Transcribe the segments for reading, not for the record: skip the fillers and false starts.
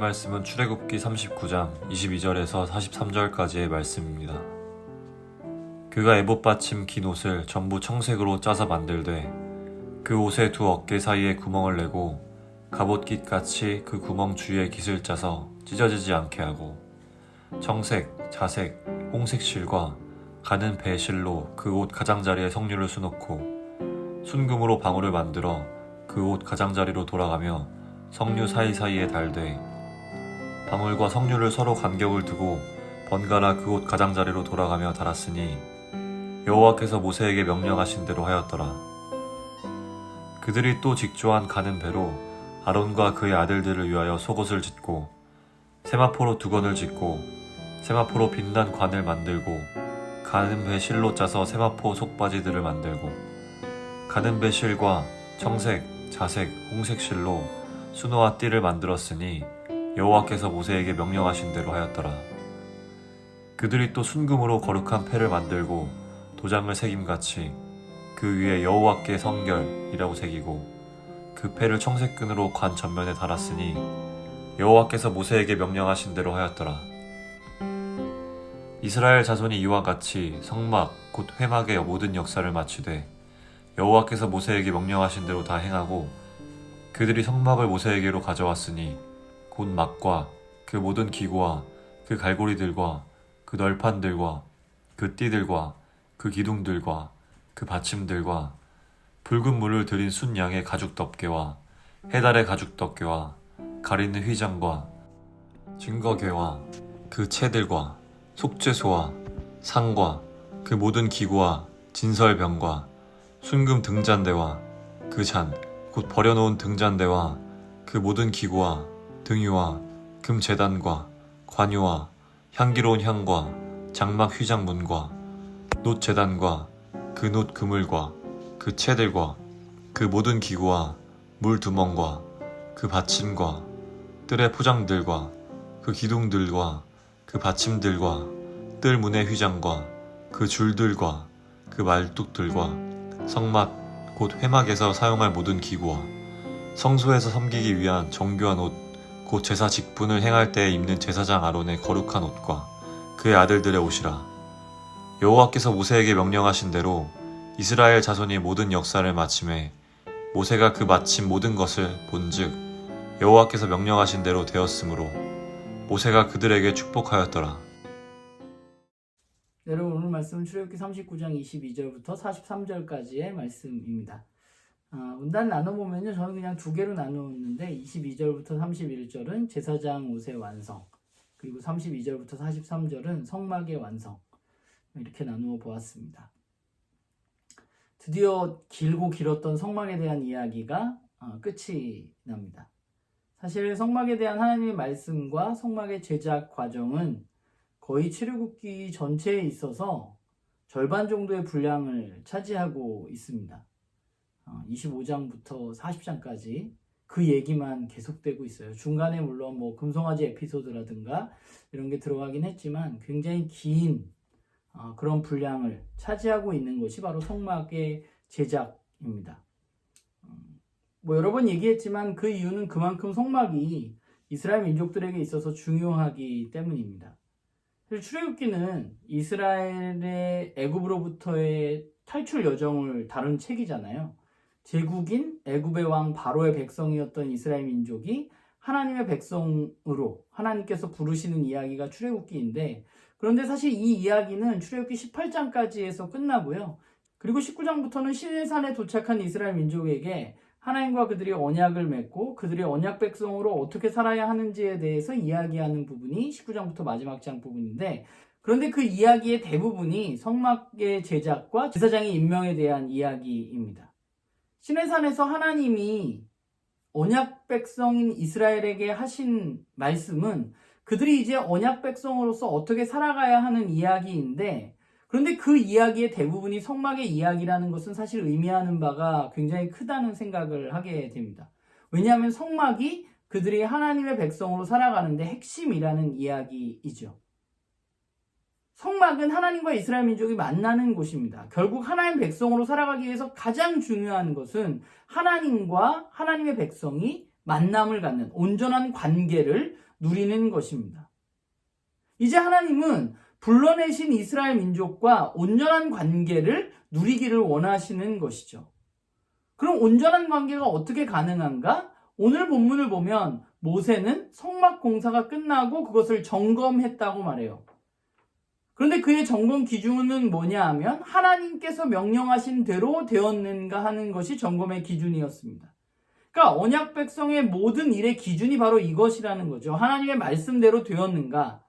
말씀은 출애굽기 39장 22절에서 43절까지의 말씀입니다. 그가 에봇 받침 긴 옷을 전부 청색으로 짜서 만들되 그 옷의 두 어깨 사이에 구멍을 내고 갑옷깃 같이 그 구멍 주위에 깃을 짜서 찢어지지 않게 하고 청색, 자색, 홍색 실과 가는 배 실로 그 옷 가장자리에 성류를 수놓고 순금으로 방울을 만들어 그 옷 가장자리로 돌아가며 성류 사이사이에 달되 방울과 성류를 서로 간격을 두고 번갈아 그 옷 가장자리로 돌아가며 달았으니 여호와께서 모세에게 명령하신 대로 하였더라. 그들이 또 직조한 가는 배로 아론과 그의 아들들을 위하여 속옷을 짓고 세마포로 두건을 짓고 세마포로 빛난 관을 만들고 가는 배 실로 짜서 세마포 속바지들을 만들고 가는 배 실과 청색, 자색, 홍색 실로 수노와 띠를 만들었으니 여호와께서 모세에게 명령하신 대로 하였더라. 그들이 또 순금으로 거룩한 패를 만들고 도장을 새김같이 그 위에 여호와께 성결이라고 새기고 그 패를 청색끈으로 관 전면에 달았으니 여호와께서 모세에게 명령하신 대로 하였더라. 이스라엘 자손이 이와 같이 성막 곧 회막의 모든 역사를 마치되 여호와께서 모세에게 명령하신 대로 다 행하고 그들이 성막을 모세에게로 가져왔으니 곧 막과 그 모든 기구와 그 갈고리들과 그 널판들과 그 띠들과 그 기둥들과 그 받침들과 붉은 물을 들인 순양의 가죽 덮개와 해달의 가죽 덮개와 가리는 휘장과 증거궤와 그 채들과 속죄소와 상과 그 모든 기구와 진설병과 순금 등잔대와 그 잔 곧 버려놓은 등잔대와 그 모든 기구와 등유와 금제단과 관유와 향기로운 향과 장막 휘장문과 놋 제단과 그 놋 그물과 그 채들과 그 모든 기구와 물 두멍과 그 받침과 뜰의 포장들과 그 기둥들과 그 받침들과 뜰 문의 휘장과 그 줄들과 그 말뚝들과 성막 곧 회막에서 사용할 모든 기구와 성소에서 섬기기 위한 정교한 옷 곧 제사 직분을 행할 때에 입는 제사장 아론의 거룩한 옷과 그의 아들들의 옷이라. 여호와께서 모세에게 명령하신 대로 이스라엘 자손이 모든 역사를 마침에 모세가 그 마친 모든 것을 본즉 여호와께서 명령하신 대로 되었으므로 모세가 그들에게 축복하였더라. 여러분, 오늘 말씀은 출애굽기 39장 22절부터 43절까지의 말씀입니다. 문단 나눠보면요, 저는 그냥 두 개로 나누었는데 22절부터 31절은 제사장 옷의 완성, 그리고 32절부터 43절은 성막의 완성, 이렇게 나누어 보았습니다. 드디어 길고 길었던 성막에 대한 이야기가 끝이 납니다. 사실 성막에 대한 하나님의 말씀과 성막의 제작 과정은 거의 출애굽기 전체에 있어서 절반 정도의 분량을 차지하고 있습니다. 25장부터 40장까지 그 얘기만 계속되고 있어요. 중간에 물론 뭐 금송아지 에피소드라든가 이런 게 들어가긴 했지만 굉장히 긴 그런 분량을 차지하고 있는 것이 바로 성막의 제작입니다. 뭐 여러 번 얘기했지만 그 이유는 그만큼 성막이 이스라엘 민족들에게 있어서 중요하기 때문입니다. 출애굽기는 이스라엘의 애굽으로부터의 탈출 여정을 다룬 책이잖아요. 제국인 애굽의 왕 바로의 백성이었던 이스라엘 민족이 하나님의 백성으로 하나님께서 부르시는 이야기가 출애굽기인데, 그런데 사실 이 이야기는 출애굽기 18장까지에서 끝나고요. 그리고 19장부터는 시내산에 도착한 이스라엘 민족에게 하나님과 그들이 언약을 맺고 그들의 언약 백성으로 어떻게 살아야 하는지에 대해서 이야기하는 부분이 19장부터 마지막 장 부분인데, 그런데 그 이야기의 대부분이 성막의 제작과 제사장의 임명에 대한 이야기입니다. 시내산에서 하나님이 언약 백성인 이스라엘에게 하신 말씀은 그들이 이제 언약 백성으로서 어떻게 살아가야 하는 이야기인데, 그런데 그 이야기의 대부분이 성막의 이야기라는 것은 사실 의미하는 바가 굉장히 크다는 생각을 하게 됩니다. 왜냐하면 성막이 그들이 하나님의 백성으로 살아가는데 핵심이라는 이야기이죠. 성막은 하나님과 이스라엘 민족이 만나는 곳입니다. 결국 하나님 백성으로 살아가기 위해서 가장 중요한 것은 하나님과 하나님의 백성이 만남을 갖는 온전한 관계를 누리는 것입니다. 이제 하나님은 불러내신 이스라엘 민족과 온전한 관계를 누리기를 원하시는 것이죠. 그럼 온전한 관계가 어떻게 가능한가? 오늘 본문을 보면 모세는 성막 공사가 끝나고 그것을 점검했다고 말해요. 그런데 그의 점검 기준은 뭐냐 하면 하나님께서 명령하신 대로 되었는가 하는 것이 점검의 기준이었습니다. 그러니까 언약 백성의 모든 일의 기준이 바로 이것이라는 거죠. 하나님의 말씀대로 되었는가?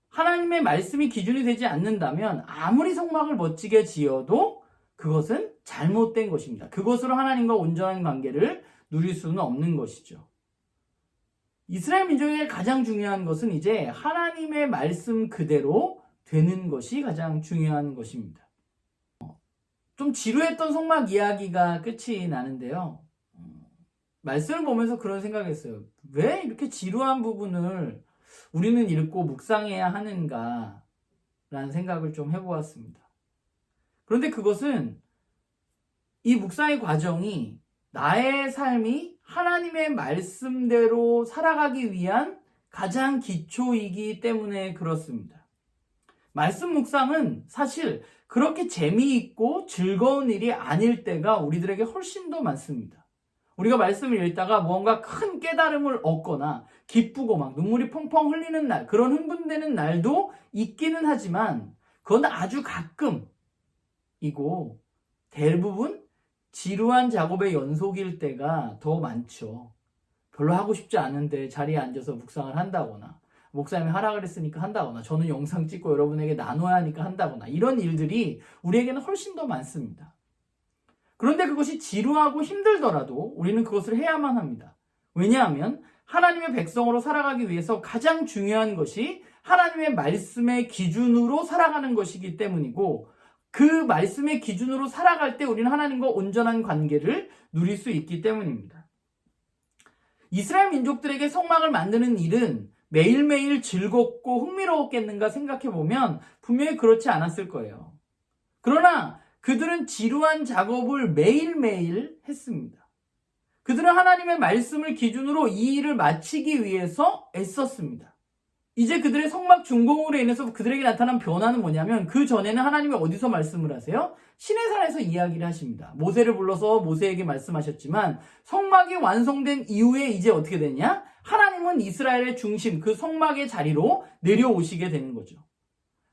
하나님의 말씀이 기준이 되지 않는다면 아무리 성막을 멋지게 지어도 그것은 잘못된 것입니다. 그것으로 하나님과 온전한 관계를 누릴 수는 없는 것이죠. 이스라엘 민족에게 가장 중요한 것은 이제 하나님의 말씀 그대로 되는 것이 가장 중요한 것입니다. 좀 지루했던 성막 이야기가 끝이 나는데요. 말씀을 보면서 그런 생각했어요. 왜 이렇게 지루한 부분을 우리는 읽고 묵상해야 하는가 라는 생각을 좀 해보았습니다. 그런데 그것은 이 묵상의 과정이 나의 삶이 하나님의 말씀대로 살아가기 위한 가장 기초이기 때문에 그렇습니다. 말씀 묵상은 사실 그렇게 재미있고 즐거운 일이 아닐 때가 우리들에게 훨씬 더 많습니다. 우리가 말씀을 읽다가 무언가 큰 깨달음을 얻거나 기쁘고 막 눈물이 펑펑 흘리는 날, 그런 흥분되는 날도 있기는 하지만 그건 아주 가끔이고 대부분 지루한 작업의 연속일 때가 더 많죠. 별로 하고 싶지 않은데 자리에 앉아서 묵상을 한다거나 목사님이 하라 그랬으니까 한다거나 저는 영상 찍고 여러분에게 나눠야 하니까 한다거나 이런 일들이 우리에게는 훨씬 더 많습니다. 그런데 그것이 지루하고 힘들더라도 우리는 그것을 해야만 합니다. 왜냐하면 하나님의 백성으로 살아가기 위해서 가장 중요한 것이 하나님의 말씀의 기준으로 살아가는 것이기 때문이고 그 말씀의 기준으로 살아갈 때 우리는 하나님과 온전한 관계를 누릴 수 있기 때문입니다. 이스라엘 민족들에게 성막을 만드는 일은 매일매일 즐겁고 흥미로웠겠는가 생각해보면 분명히 그렇지 않았을 거예요. 그러나 그들은 지루한 작업을 매일매일 했습니다. 그들은 하나님의 말씀을 기준으로 이 일을 마치기 위해서 애썼습니다. 이제 그들의 성막 준공으로 인해서 그들에게 나타난 변화는 뭐냐면 그 전에는 하나님이 어디서 말씀을 하세요? 시내산에서 이야기를 하십니다. 모세를 불러서 모세에게 말씀하셨지만 성막이 완성된 이후에 이제 어떻게 되냐? 하나님은 이스라엘의 중심, 그 성막의 자리로 내려오시게 되는 거죠.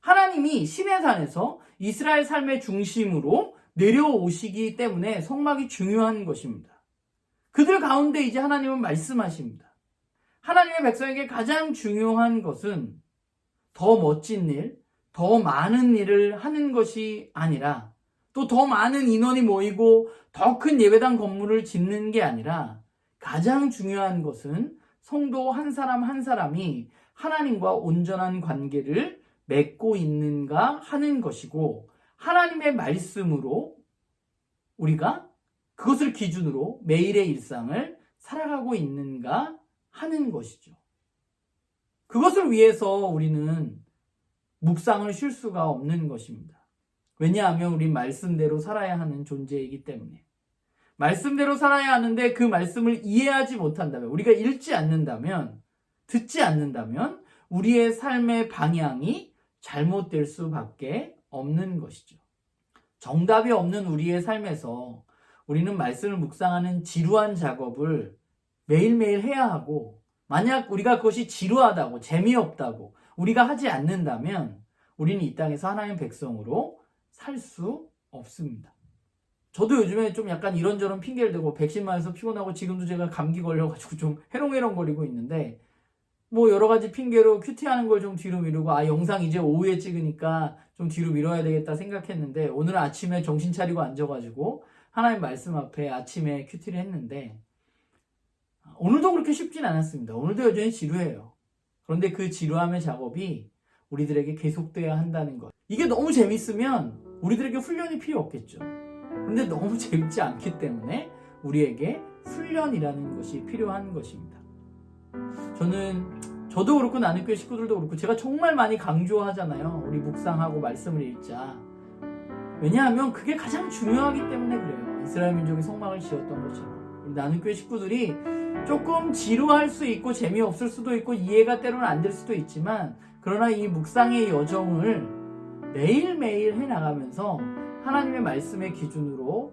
하나님이 시내산에서 이스라엘 삶의 중심으로 내려오시기 때문에 성막이 중요한 것입니다. 그들 가운데 이제 하나님은 말씀하십니다. 하나님의 백성에게 가장 중요한 것은 더 멋진 일, 더 많은 일을 하는 것이 아니라 또 더 많은 인원이 모이고 더 큰 예배당 건물을 짓는 게 아니라 가장 중요한 것은 성도 한 사람 한 사람이 하나님과 온전한 관계를 맺고 있는가 하는 것이고 하나님의 말씀으로 우리가 그것을 기준으로 매일의 일상을 살아가고 있는가 하는 것이죠. 그것을 위해서 우리는 묵상을 쉴 수가 없는 것입니다. 왜냐하면 우린 말씀대로 살아야 하는 존재이기 때문에. 말씀대로 살아야 하는데 그 말씀을 이해하지 못한다면, 우리가 읽지 않는다면, 듣지 않는다면 우리의 삶의 방향이 잘못될 수밖에 없는 것이죠. 정답이 없는 우리의 삶에서 우리는 말씀을 묵상하는 지루한 작업을 매일매일 해야 하고 만약 우리가 그것이 지루하다고 재미없다고 우리가 하지 않는다면 우리는 이 땅에서 하나님의 백성으로 살 수 없습니다. 저도 요즘에 좀 약간 이런저런 핑계를 대고 백신 맞아서 피곤하고 지금도 제가 감기 걸려가지고 좀 해롱해롱거리고 있는데 뭐 여러 가지 핑계로 큐티하는 걸 좀 뒤로 미루고 영상 이제 오후에 찍으니까 좀 뒤로 미뤄야 되겠다 생각했는데 오늘 아침에 정신 차리고 앉아가지고 하나님 말씀 앞에 아침에 큐티를 했는데 오늘도 그렇게 쉽진 않았습니다. 오늘도 여전히 지루해요. 그런데 그 지루함의 작업이 우리들에게 계속돼야 한다는 것. 이게 너무 재밌으면 우리들에게 훈련이 필요 없겠죠. 그런데 너무 재밌지 않기 때문에 우리에게 훈련이라는 것이 필요한 것입니다. 저도 그렇고 나는교회 식구들도 그렇고 제가 정말 많이 강조하잖아요. 우리 묵상하고 말씀을 읽자. 왜냐하면 그게 가장 중요하기 때문에 그래요. 이스라엘 민족이 성막을 지었던 것처럼. 우리 나눔교회 식구들이 조금 지루할 수 있고 재미없을 수도 있고 이해가 때로는 안 될 수도 있지만, 그러나 이 묵상의 여정을 매일매일 해나가면서 하나님의 말씀의 기준으로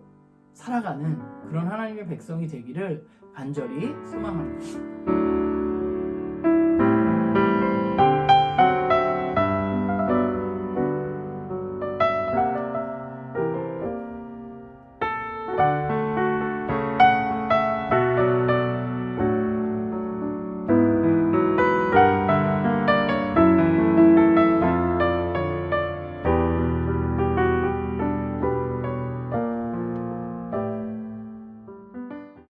살아가는 그런 하나님의 백성이 되기를 간절히 소망합니다.